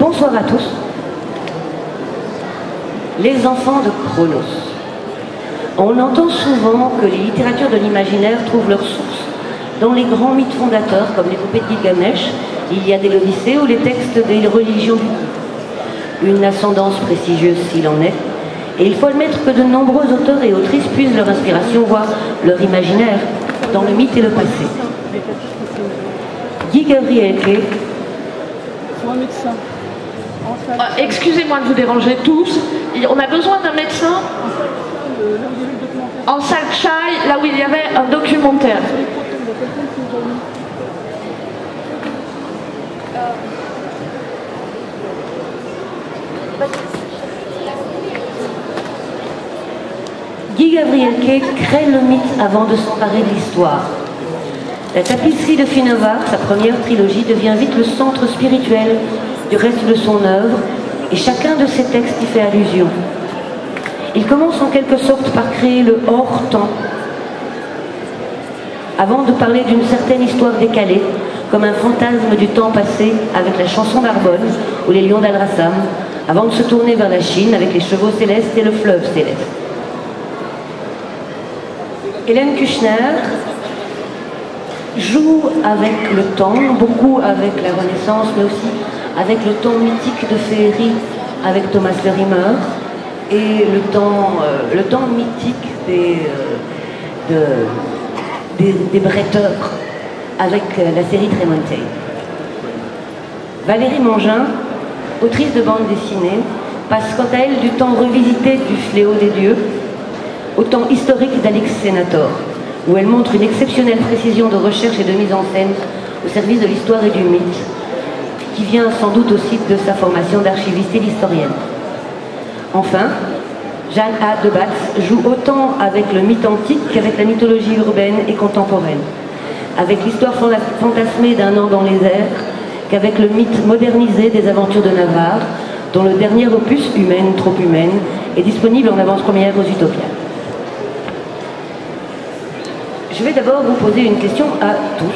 Bonsoir à tous. Les enfants de Chronos. On entend souvent que les littératures de l'imaginaire trouvent leur source dans les grands mythes fondateurs comme les poupées de Gilgamesh, l'Iliade et l'Odyssée ou les textes des religions du Une ascendance prestigieuse s'il en est, et il faut admettre que de nombreux auteurs et autrices puisent leur inspiration, voire leur imaginaire, dans le mythe et le passé. Guy Gabrielke. Excusez-moi de vous déranger tous. On a besoin d'un médecin en salle Chai, là où il y avait un documentaire. Guy Gabrielke crée le mythe avant de s'emparer de l'histoire. La tapisserie de Finnova, sa première trilogie, devient vite le centre spirituel du reste de son œuvre, et chacun de ses textes y fait allusion. Il commence en quelque sorte par créer le hors-temps, avant de parler d'une certaine histoire décalée, comme un fantasme du temps passé avec la chanson d'Arbonne ou les lions d'Al-Rassam, avant de se tourner vers la Chine avec les chevaux célestes et le fleuve céleste. Hélène Kushner joue avec le temps, beaucoup avec la Renaissance, mais aussi avec le temps mythique de féerie avec Thomas le Rhymer et le temps mythique des bretteurs avec la série Tremontaine. Valérie Mangin, autrice de bande dessinée, passe quant à elle du temps revisité du Fléau des dieux au temps historique d'Alix Senator, où elle montre une exceptionnelle précision de recherche et de mise en scène au service de l'histoire et du mythe, qui vient sans doute aussi de sa formation d'archiviste et d'historienne. Enfin, Jeanne A. de Batz joue autant avec le mythe antique qu'avec la mythologie urbaine et contemporaine, avec l'histoire fantasmée d'un an dans les airs, qu'avec le mythe modernisé des aventures de Navarre, dont le dernier opus, Humaine, trop humaine, est disponible en avant-première aux Utopias. Je vais d'abord vous poser une question à tous.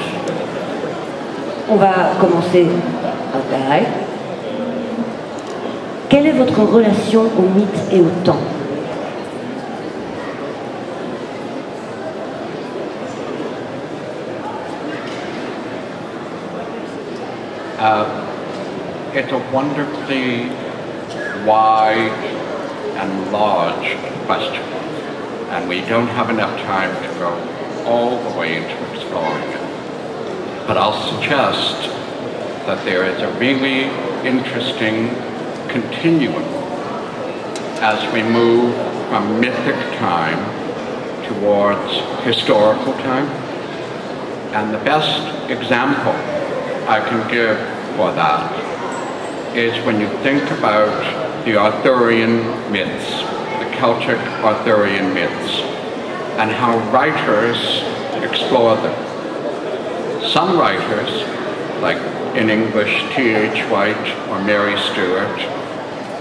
On va commencer par Guy. Quelle est votre relation au mythe et au temps? It's a wonderfully wide and large question, and we don't have enough time to go all the way into exploring it. But I'll suggest that there is a really interesting continuum as we move from mythic time towards historical time. And the best example I can give for that is when you think about the Arthurian myths, the Celtic Arthurian myths, and how writers explore them. Some writers, like in English T.H. White or Mary Stuart,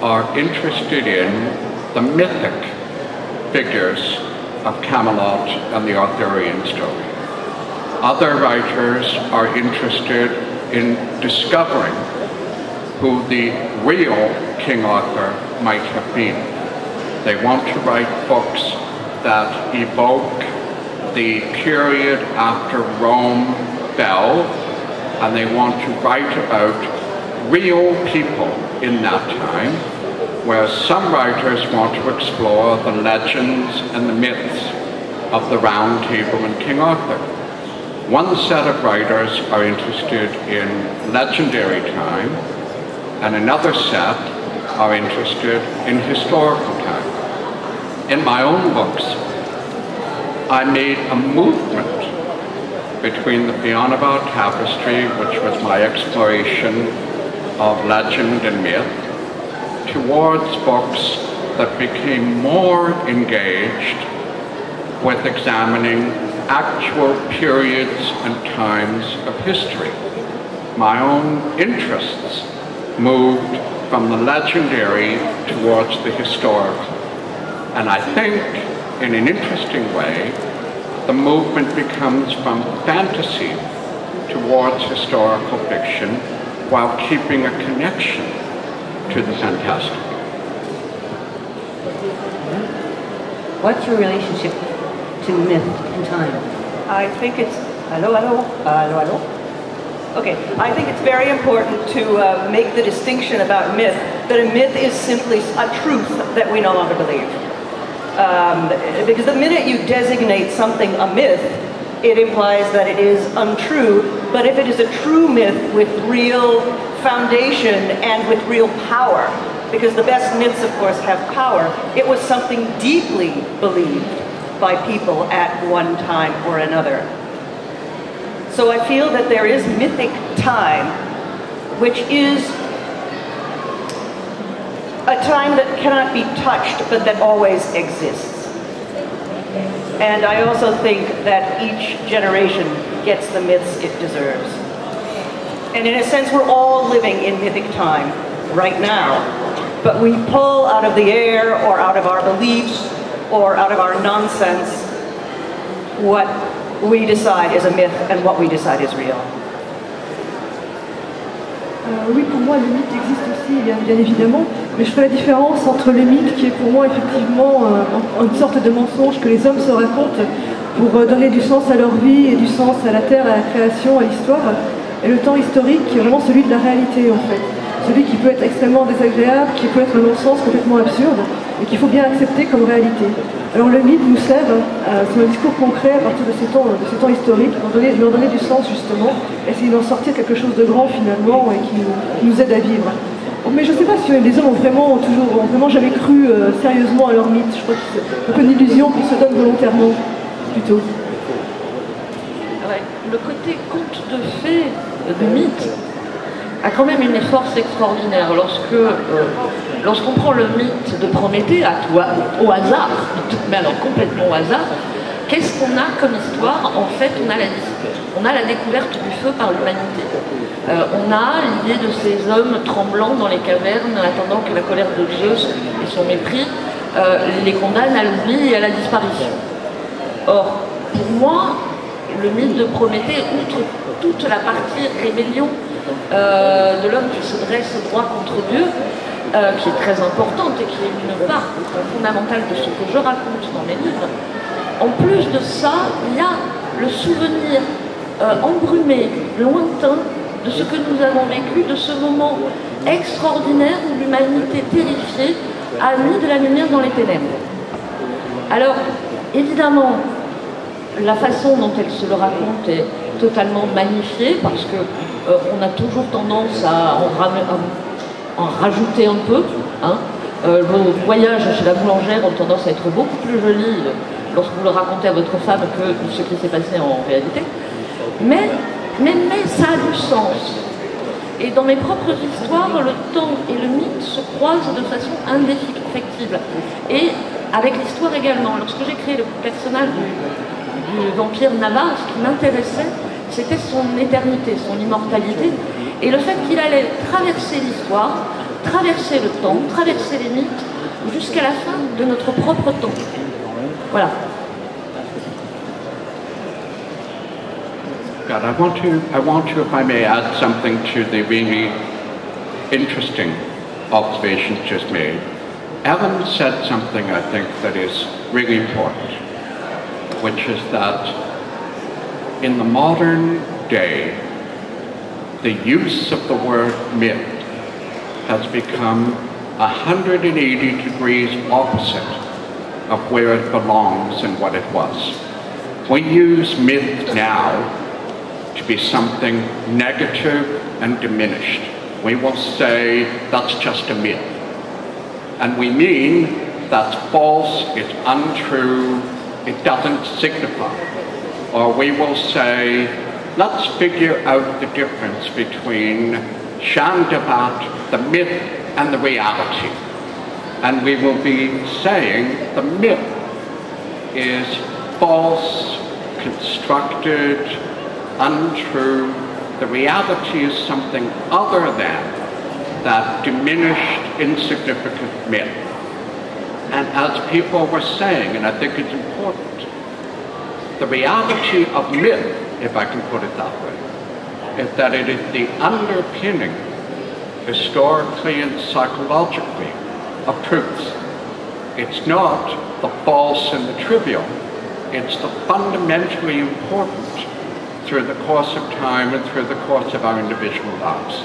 are interested in the mythic figures of Camelot and the Arthurian story. Other writers are interested in discovering who the real King Arthur might have been. They want to write books that evoke the period after Rome fell, and they want to write about real people in that time, whereas some writers want to explore the legends and the myths of the Round Table and King Arthur. One set of writers are interested in legendary time, and another set are interested in historical time. In my own books, I made a movement between the Fionnabar Tapestry, which was my exploration of legend and myth, towards books that became more engaged with examining actual periods and times of history. My own interests moved from the legendary towards the historical. And I think, in an interesting way, the movement becomes from fantasy towards historical fiction while keeping a connection to the fantastic. What's your relationship to myth and time? I think it's, hello. Okay, I think it's very important to make the distinction about myth, that a myth is simply a truth that we no longer believe. Because the minute you designate something a myth, it implies that it is untrue, but if it is a true myth with real foundation and with real power, because the best myths, of course, have power, it was something deeply believed by people at one time or another. So I feel that there is mythic time, which is a time that cannot be touched, but that always exists. And I also think that each generation gets the myths it deserves. And in a sense, we're all living in mythic time right now, but we pull out of the air or out of our beliefs or out of our nonsense what we decide is a myth and what we decide is real. Oui, pour moi, le mythe existe aussi, bien évidemment, mais je ferai la différence entre le mythe, qui est pour moi effectivement une sorte de mensonge que les hommes se racontent pour donner du sens à leur vie et du sens à la terre, à la création, à l'histoire, et le temps historique qui est vraiment celui de la réalité, en fait. Celui qui peut être extrêmement désagréable, qui peut être un non-sens complètement absurde, et qu'il faut bien accepter comme réalité. Alors le mythe nous sert, c'est un discours concret à partir de ces temps historiques, pour leur donner du sens justement, essayer d'en sortir quelque chose de grand finalement et qui nous aide à vivre. Mais je ne sais pas si les hommes ont vraiment jamais cru sérieusement à leur mythe. Je crois que c'est un peu une illusion qu'on se donne volontairement, plutôt. Ouais, le côté conte de fées, de mythe, a quand même une force extraordinaire. Lorsqu'on prend le mythe de Prométhée au hasard, mais alors complètement au hasard, qu'est-ce qu'on a comme histoire? En fait, on a la découverte du feu par l'humanité. On a l'idée de ces hommes tremblants dans les cavernes, attendant que la colère de Zeus et son mépris les condamnent à l'oubli et à la disparition. Or, pour moi, le mythe de Prométhée, outre toute la partie rébellion de l'homme qui se dresse droit contre Dieu, qui est très importante et qui est une part fondamentale de ce que je raconte dans mes livres, en plus de ça, il y a le souvenir embrumé, lointain, de ce que nous avons vécu, de ce moment extraordinaire où l'humanité terrifiée a mis de la lumière dans les ténèbres. Alors, évidemment, la façon dont elle se le raconte est totalement magnifiée parce que on a toujours tendance à en rajouter un peu. Hein. Vos voyages chez la boulangère ont tendance à être beaucoup plus jolis lorsque vous le racontez à votre femme que ce qui s'est passé en réalité. Mais ça a du sens. Et dans mes propres histoires, le temps et le mythe se croisent de façon indéfectible. Et avec l'histoire également. Lorsque j'ai créé le personnage du vampire Nava, ce qui m'intéressait, c'était son éternité, son immortalité, et le fait qu'il allait traverser l'histoire, traverser le temps, traverser les mythes, jusqu'à la fin de notre propre temps. Voilà. God, I want to, if I may, add something to the really interesting observations just made. Evan said something, I think, that is really important, which is that in the modern day, the use of the word myth has become 180 degrees opposite of where it belongs and what it was. We use myth now to be something negative and diminished. We will say that's just a myth. And we mean that's false, it's untrue, it doesn't signify. Or we will say, let's figure out the difference between Shandavat, the myth, and the reality. And we will be saying the myth is false, constructed, untrue. The reality is something other than that diminished, insignificant myth. And as people were saying, and I think it's important, the reality of myth, if I can put it that way, is that it is the underpinning historically and psychologically, of truths. It's not the false and the trivial, it's the fundamentally important through the course of time and through the course of our individual lives.